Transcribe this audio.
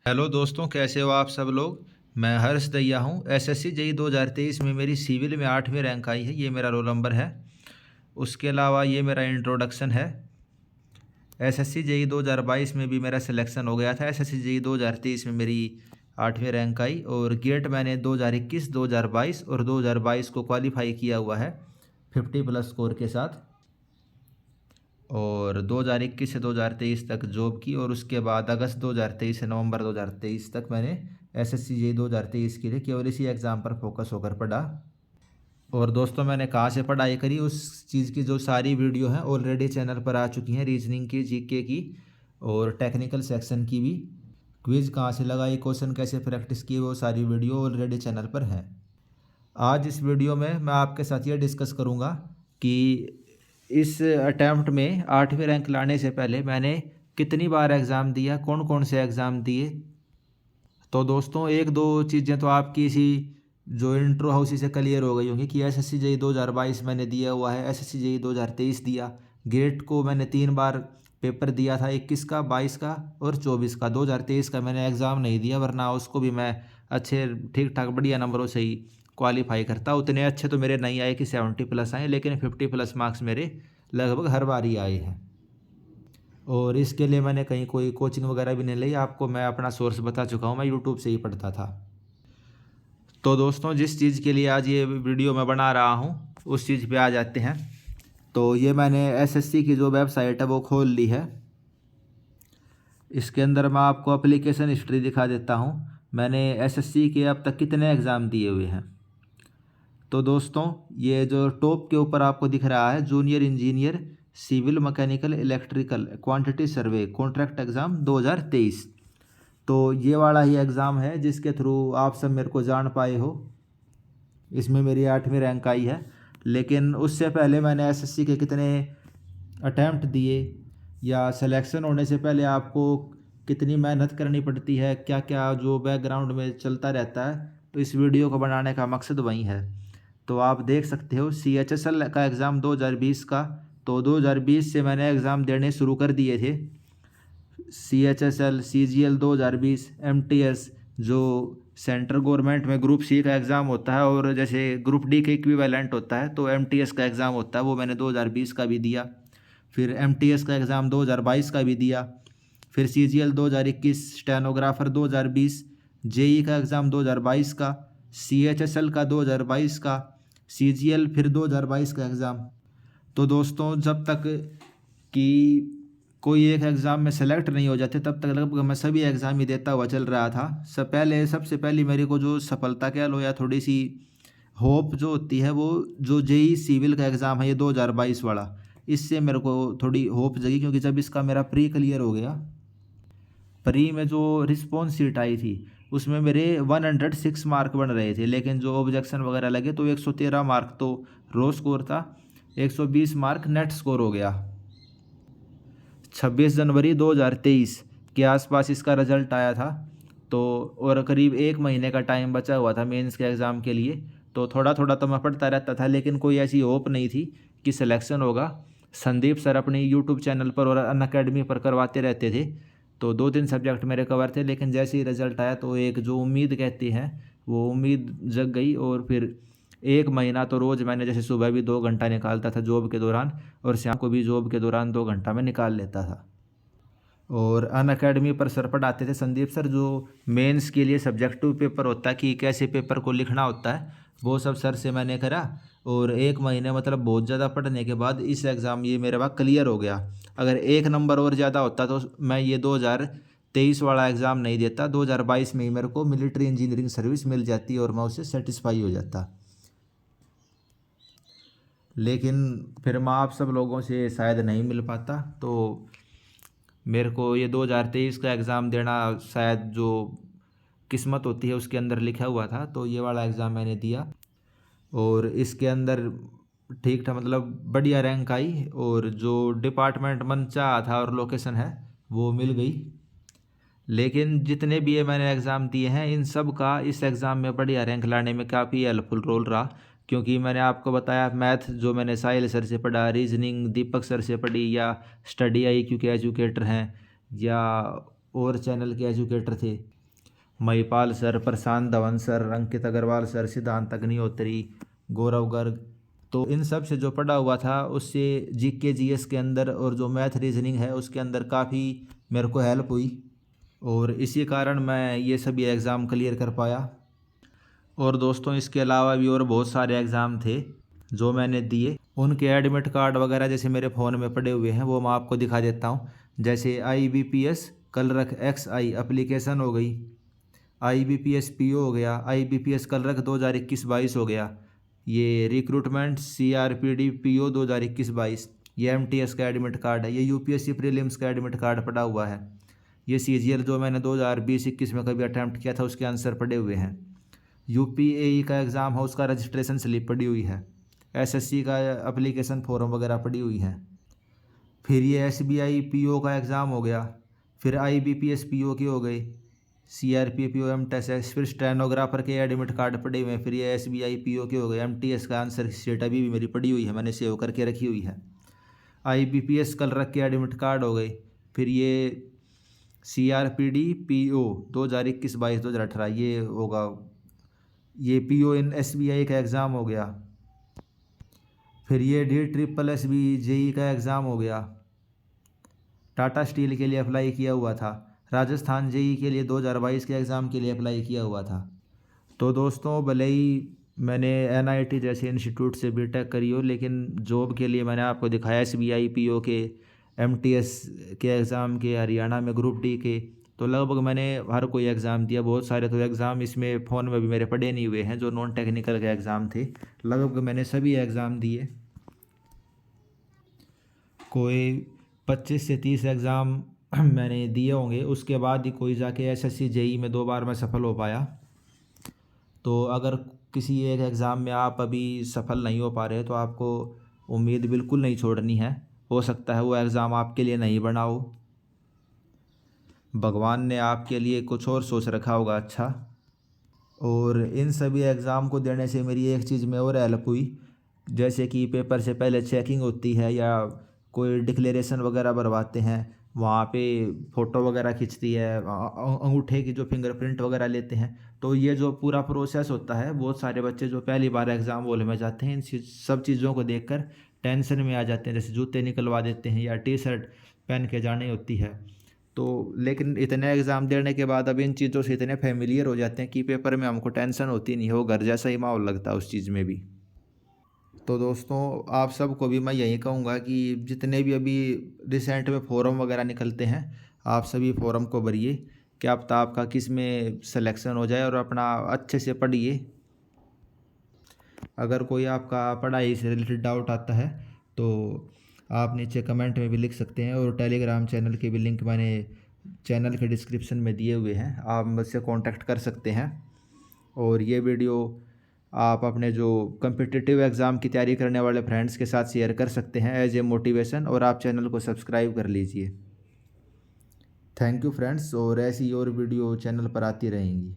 Hello दोस्तों, कैसे हो आप सब लोग। मैं हर्ष दैया हूँ। एसएससी जेई 2023 में मेरी सिविल में 8वीं रैंक आई है। ये मेरा रोल नंबर है। उसके अलावा ये मेरा इंट्रोडक्शन है। एसएससी जेई 2022 में भी मेरा सिलेक्शन हो गया था। एसएससी जेई 2023 में मेरी 8वीं रैंक आई और गेट मैंने 2021, 2022 और 2022 को क्वालिफाई किया हुआ है 50+ स्कोर के साथ। और 2021 से 2023 तक जॉब की और उसके बाद अगस्त 2023 से नवंबर 2023 तक मैंने एसएससी जेई 2023 के लिए केवल इसी एग्ज़ाम पर फोकस होकर पढ़ा। और दोस्तों, मैंने कहाँ से पढ़ाई करी उस चीज़ की जो सारी वीडियो हैं ऑलरेडी चैनल पर आ चुकी हैं। रीजनिंग की, जीके की और टेक्निकल सेक्शन की भी। क्विज़ कहाँ से लगाई, क्वेश्चन कैसे प्रैक्टिस की, वो सारी वीडियो ऑलरेडी चैनल पर हैं। आज इस वीडियो में मैं आपके साथ ये डिस्कस करूँगा कि इस अटैम्प्ट में 8वीं रैंक लाने से पहले मैंने कितनी बार एग्ज़ाम दिया, कौन कौन से एग्ज़ाम दिए। तो दोस्तों, एक दो चीज़ें तो आपकी इसी जो इंट्रो है उसी से क्लियर हो गई होंगी कि एसएससी जेई 2022 मैंने दिया हुआ है, एसएससी जेई 2023 दिया। गेट को मैंने 3 बार पेपर दिया था, 21 का, 22 का और 24 का। 2023 का मैंने एग्ज़ाम नहीं दिया, वरना उसको भी मैं अच्छे ठीक ठाक बढ़िया नंबरों से ही क्वालिफाई करता। उतने अच्छे तो मेरे नहीं आए कि 70+ आए, लेकिन 50+ मार्क्स मेरे लगभग हर बार ही आए हैं। और इसके लिए मैंने कहीं कोई कोचिंग वगैरह भी नहीं ली। आपको मैं अपना सोर्स बता चुका हूँ, मैं यूट्यूब से ही पढ़ता था। तो दोस्तों, जिस चीज़ के लिए आज ये वीडियो मैं बना रहा हूँ उस चीज़ पे आ जाते हैं। तो ये मैंने एसएससी की जो वेबसाइट है वो खोल ली है। इसके अंदर मैं आपको एप्लीकेशन हिस्ट्री दिखा देता हूँ। मैंने एसएससी के अब तक कितने एग्ज़ाम दिए हुए हैं। तो दोस्तों, ये जो टॉप के ऊपर आपको दिख रहा है, junior engineer civil mechanical electrical quantity survey contract exam 2023। तो ये वाला ही एग्ज़ाम है जिसके थ्रू आप सब मेरे को जान पाए हो। इसमें मेरी 8वीं रैंक आई है। लेकिन उससे पहले मैंने एसएससी के कितने अटैम्प्ट दिए या सिलेक्शन होने से पहले आपको कितनी मेहनत करनी पड़ती है, क्या क्या जो बैकग्राउंड में चलता रहता है, तो इस वीडियो को बनाने का मकसद वही है। तो आप देख सकते हो CHSL का एग्ज़ाम 2020 का। तो 2020 से मैंने एग्ज़ाम देने शुरू कर दिए थे। CHSL, CGL 2020, MTS जो सेंट्रल गवर्नमेंट में ग्रुप सी का एग्ज़ाम होता है और जैसे ग्रुप डी के इक्विवेलेंट होता है, तो MTS का एग्ज़ाम होता है, वो मैंने 2020 का भी दिया। फिर MTS का एग्ज़ाम 2022 का भी दिया। फिर CGL 2021, स्टेनोग्राफर 2020, जेई का एग्ज़ाम 2022 का, CHSL का 2022 का, CGL फिर 2022 का एग्ज़ाम। तो दोस्तों, जब तक कि कोई एक एग्ज़ाम में सेलेक्ट नहीं हो जाते तब तक लगभग मैं सभी एग्ज़ाम ही देता हुआ चल रहा था। सबसे पहली मेरे को जो सफलता कह लो या थोड़ी सी होप जो होती है, वो जो जेई सिविल का एग्ज़ाम है ये 2022 वाला, इससे मेरे को थोड़ी होप जगी। क्योंकि जब इसका मेरा प्री क्लियर हो गया, प्री में जो रिस्पॉन्स सीट आई थी उसमें मेरे 106 मार्क बन रहे थे, लेकिन जो ऑब्जेक्शन वगैरह लगे तो 113 मार्क तो रो स्कोर था, 120 मार्क नेट स्कोर हो गया। 26 जनवरी 2023 के आसपास इसका रिज़ल्ट आया था। तो और करीब 1 महीने का टाइम बचा हुआ था मेंस के एग्ज़ाम के लिए। तो थोड़ा थोड़ा तो मैं पढ़ता रहता था, लेकिन कोई ऐसी होप नहीं थी कि सिलेक्शन होगा। संदीप सर अपनी यूट्यूब चैनल पर और अनअकैडमी पर करवाते रहते थे, तो 2-3 सब्जेक्ट मेरे कवर थे। लेकिन जैसे ही रिज़ल्ट आया तो एक जो उम्मीद कहती है वो उम्मीद जग गई। और फिर 1 महीना तो रोज़ मैंने जैसे सुबह भी 2 घंटा निकालता था जॉब के दौरान, और शाम को भी जॉब के दौरान 2 घंटा मैं निकाल लेता था। और अनअकैडमी पर सर पढ़ाते थे संदीप सर, जो मेंस के लिए सब्जेक्टिव पेपर होता है कि कैसे पेपर को लिखना होता है, वो सब सर से मैंने करा। और 1 महीने मतलब बहुत ज़्यादा पढ़ने के बाद इस एग्ज़ाम ये मेरे पास क्लियर हो गया। अगर 1 नंबर और ज़्यादा होता तो मैं ये 2023 वाला एग्ज़ाम नहीं देता। 2022 में ही मेरे को मिलिट्री इंजीनियरिंग सर्विस मिल जाती और मैं उससे सेटिस्फाई हो जाता। लेकिन फिर मैं आप सब लोगों से शायद नहीं मिल पाता, तो मेरे को ये 2023 का एग्ज़ाम देना शायद जो किस्मत होती है उसके अंदर लिखा हुआ था। तो ये वाला एग्ज़ाम मैंने दिया और इसके अंदर ठीक था, मतलब बढ़िया रैंक आई और जो डिपार्टमेंट मन चाहा था और लोकेशन है वो मिल गई। लेकिन जितने भी ये मैंने एग्ज़ाम दिए हैं इन सब का इस एग्ज़ाम में बढ़िया रैंक लाने में काफ़ी हेल्पफुल रोल रहा। क्योंकि मैंने आपको बताया मैथ जो मैंने साहिल सर से पढ़ा, रीजनिंग दीपक सर से पढ़ी, या स्टडी IQ के एजुकेटर हैं, या और चैनल के एजुकेटर थे, महिपाल सर, प्रशांत धवन सर, अंकित अग्रवाल सर, सिद्धांत अग्निहोत्री, गौरव गर्ग। तो इन सब से जो पढ़ा हुआ था उससे जीके जीएस के अंदर और जो मैथ रीजनिंग है उसके अंदर काफ़ी मेरे को हेल्प हुई, और इसी कारण मैं ये सभी एग्ज़ाम क्लियर कर पाया। और दोस्तों इसके अलावा भी और बहुत सारे एग्ज़ाम थे जो मैंने दिए, उनके एडमिट कार्ड वगैरह जैसे मेरे फ़ोन में पड़े हुए हैं वो मैं आपको दिखा देता हूँ। जैसे IBPS कलरक XI एप्लीकेशन हो गई, IBPS PO हो गया, IBPS कलरक 2021-22 हो गया, ये रिक्रूटमेंट CRPD PO 2021-22, ये MTS का एडमिट कार्ड है, ये UPSC प्रीलिम्स का एडमिट कार्ड पड़ा हुआ है, ये CGL जो मैंने 2020-21 में कभी अटैम्प्ट किया था उसके आंसर पड़े हुए हैं, UPAE का एग्ज़ाम है उसका रजिस्ट्रेशन स्लिप पड़ी हुई है, SSC का एप्लीकेशन फॉर्म वगैरह पड़ी हुई है। फिर ये SBI PO का एग्ज़ाम हो गया, फिर IBPS PO के हो गए, CRP PO MTS, फिर स्टेनोग्राफर के एडमिट कार्ड पड़े हुए हैं, फिर ये SBI PO के हो गए, MTS का आंसर शीट अभी भी मेरी पड़ी हुई है, मैंने सेव करके रखी हुई है। IBPS कल रख के एडमिट कार्ड हो गए, फिर ये CRPD PO 2021-22 2018 ये होगा, ये PO इन SBI का एग्ज़ाम हो गया। फिर ये DSSB JEE का एग्ज़ाम हो गया, टाटा स्टील के लिए अप्लाई किया हुआ था, राजस्थान JEE के लिए 2022 के एग्ज़ाम के लिए अप्लाई किया हुआ था। तो दोस्तों भले ही मैंने NIT जैसे इंस्टीट्यूट से BTech करी हो, लेकिन जॉब के लिए मैंने आपको दिखाया SBI PO के, MTS के एग्ज़ाम के, हरियाणा में ग्रुप D के, तो लगभग मैंने हर कोई एग्ज़ाम दिया। बहुत सारे तो एग्ज़ाम इसमें फ़ोन में भी मेरे पढ़े नहीं हुए हैं जो नॉन टेक्निकल के एग्ज़ाम थे, लगभग मैंने सभी एग्ज़ाम दिए। कोई 25 से 30 एग्ज़ाम मैंने दिए होंगे, उसके बाद ही कोई जाके SSC JEE में 2 बार मैं सफल हो पाया। तो अगर किसी एक एग्ज़ाम में आप अभी सफल नहीं हो पा रहे तो आपको उम्मीद बिल्कुल नहीं छोड़नी है, हो सकता है वो एग्ज़ाम आपके लिए नहीं बना हो, भगवान ने आपके लिए कुछ और सोच रखा होगा अच्छा। और इन सभी एग्ज़ाम को देने से मेरी एक चीज़ में और हेल्प हुई, जैसे कि पेपर से पहले चेकिंग होती है या कोई डिक्लेरेशन वगैरह भरवाते हैं, वहाँ पे फ़ोटो वगैरह खिंचती है, अंगूठे की जो फिंगरप्रिंट वगैरह लेते हैं, तो ये जो पूरा प्रोसेस होता है, बहुत सारे बच्चे जो पहली बार एग्ज़ाम हॉल में जाते हैं इन सब चीज़ों को देखकर टेंशन में आ जाते हैं, जैसे जूते निकलवा देते हैं या T-शर्ट पहन के जानी होती है। तो लेकिन इतने एग्ज़ाम देने के बाद अब इन चीज़ों से इतने फेमिलियर हो जाते हैं कि पेपर में हमको टेंशन होती नहीं है, वो घर जैसा ही माहौल लगता है उस चीज़ में भी। तो दोस्तों आप सबको भी मैं यही कहूँगा कि जितने भी अभी रिसेंट में फ़ॉरम वगैरह निकलते हैं, आप सभी फ़ॉरम को भरिए, क्या पता आपका किस में सिलेक्शन हो जाए, और अपना अच्छे से पढ़िए। अगर कोई आपका पढ़ाई से रिलेटेड डाउट आता है तो आप नीचे कमेंट में भी लिख सकते हैं, और टेलीग्राम चैनल के भी लिंक मैंने चैनल के डिस्क्रिप्शन में दिए हुए हैं, आप मुझसे कांटेक्ट कर सकते हैं। और ये वीडियो आप अपने जो कम्पिटिटिव एग्ज़ाम की तैयारी करने वाले फ्रेंड्स के साथ शेयर कर सकते हैं एज ए मोटिवेशन, और आप चैनल को सब्सक्राइब कर लीजिए। थैंक यू फ्रेंड्स, और ऐसी और वीडियो चैनल पर आती रहेंगी।